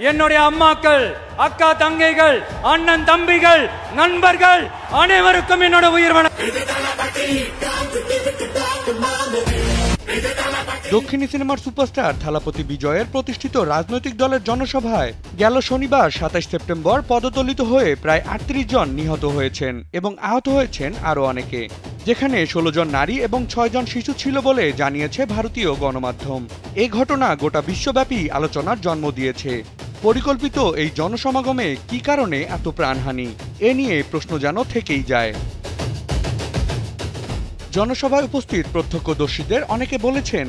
என்னுடைய அம்மாக்கள், அக்கா தங்கைகள், அண்ணன் தம்பிகள், நண்பர்கள் அனைவருக்கும் என்னோட உயிர் வணக்கம்। দক্ষিণী সিনেমার সুপারস্টার থালাপতি বিজয়ের প্রতিষ্ঠিত রাজনৈতিক দলের জনসভায় গেল শনিবার ২৭ সেপ্টেম্বর পদদলিত হয়ে প্রায় ৩৮ জন নিহত হয়েছেন এবং আহত হয়েছেন আরও অনেকে, যেখানে ১৬ জন নারী এবং ৬ জন শিশু ছিল বলে জানিয়েছে ভারতীয় গণমাধ্যম। এই ঘটনা গোটা বিশ্বব্যাপী আলোচনার জন্ম দিয়েছে। পরিকল্পিত এই জনসমাগমে কী কারণে এত প্রাণহানি, এ নিয়ে প্রশ্ন যেন থেকেই যায়। জনসভায় উপস্থিত প্রত্যক্ষদর্শীদের অনেকে বলেছেন,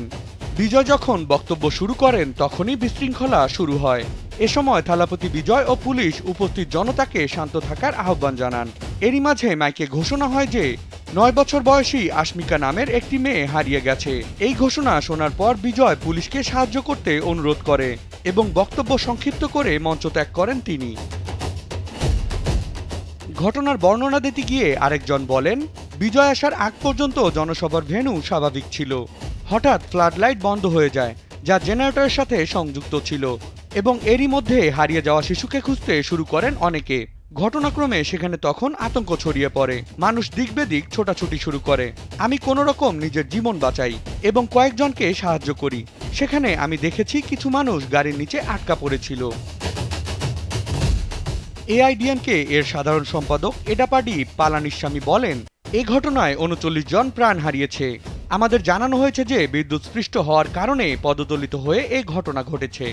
বিজয় যখন বক্তব্য শুরু করেন তখনই বিশৃঙ্খলা শুরু হয়। এ সময় থালাপতি বিজয় ও পুলিশ উপস্থিত জনতাকে শান্ত থাকার আহ্বান জানান। এরই মাঝে মাইকে ঘোষণা হয় যে ৯ বছর বয়সী আশমিকা নামের একটি মেয়ে হারিয়ে গেছে। এই ঘোষণা শোনার পর বিজয় পুলিশকে সাহায্য করতে অনুরোধ করে এবং বক্তব্য সংক্ষিপ্ত করে মঞ্চ ত্যাগ করেন তিনি। ঘটনার বর্ণনা দিতে গিয়ে আরেকজন বলেন, বিজয় আসার আগ পর্যন্ত জনসভার ভেন্যু স্বাভাবিক ছিল। হঠাৎ ফ্লাড লাইট বন্ধ হয়ে যায়, যা জেনারেটরের সাথে সংযুক্ত ছিল, এবং এরই মধ্যে হারিয়ে যাওয়া শিশুকে খুঁজতে শুরু করেন অনেকে। ঘটনাক্রমে সেখানে তখন আতঙ্ক ছড়িয়ে পড়ে, মানুষ দিক বেদিক ছোটাছুটি শুরু করে। আমি কোনো রকম নিজের জীবন বাঁচাই এবং কয়েকজনকে সাহায্য করি। সেখানে আমি দেখেছি কিছু মানুষ গাড়ির নিচে আটকা পড়েছিল। এআইডিএমকে এর সাধারণ সম্পাদক এডাপাডি পালানিস্বামী বলেন, এই ঘটনায় ৩৯ জন প্রাণ হারিয়েছে। আমাদের জানানো হয়েছে যে বিদ্যুৎস্পৃষ্ট হওয়ার কারণে পদদলিত হয়ে এই ঘটনা ঘটেছে।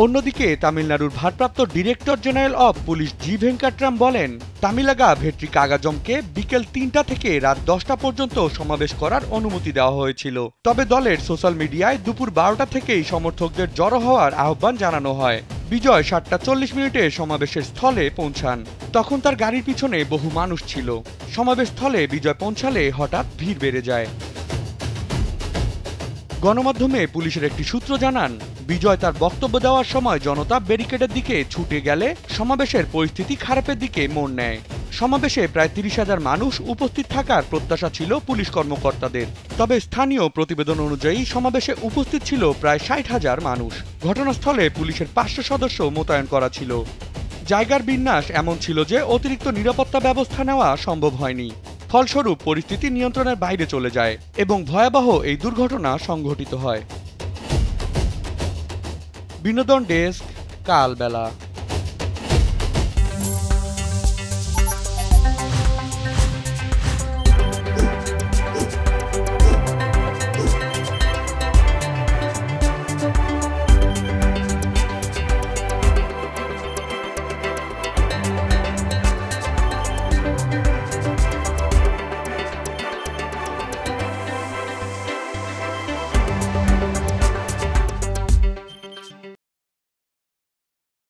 অন্যদিকে তামিলনাড়ুর ভারপ্রাপ্ত ডিরেক্টর জেনারেল অব পুলিশ জি ভেঙ্কাটরাম বলেন, তামিলাগা ভেট্রি কাগাজমকে বিকেল ৩টা থেকে রাত ১০টা পর্যন্ত সমাবেশ করার অনুমতি দেওয়া হয়েছিল। তবে দলের সোশ্যাল মিডিয়ায় দুপুর ১২টা থেকেই সমর্থকদের জড়ো হওয়ার আহ্বান জানানো হয়। বিজয় ৭টা ৪০ সমাবেশের স্থলে পৌঁছান। তখন তার গাড়ির পিছনে বহু মানুষ ছিল। সমাবেশ স্থলে বিজয় পৌঁছালে হঠাৎ ভিড় বেড়ে যায়। গণমাধ্যমে পুলিশের একটি সূত্র জানান, বিজয় তার বক্তব্য দেওয়ার সময় জনতা ব্যারিকেডের দিকে ছুটে গেলে সমাবেশের পরিস্থিতি খারাপের দিকে মোড় নেয়। সমাবেশে প্রায় ৩০,০০০ মানুষ উপস্থিত থাকার প্রত্যাশা ছিল পুলিশ কর্মকর্তাদের। তবে স্থানীয় প্রতিবেদন অনুযায়ী সমাবেশে উপস্থিত ছিল প্রায় ৬০,০০০ মানুষ। ঘটনাস্থলে পুলিশের ৫০০ সদস্য মোতায়েন করা ছিল। জায়গার বিন্যাস এমন ছিল যে অতিরিক্ত নিরাপত্তা ব্যবস্থা নেওয়া সম্ভব হয়নি। ফলস্বরূপ পরিস্থিতি নিয়ন্ত্রণের বাইরে চলে যায় এবং ভয়াবহ এই দুর্ঘটনা সংঘটিত হয়। বিনোদন ডেস্ক, কালবেলা।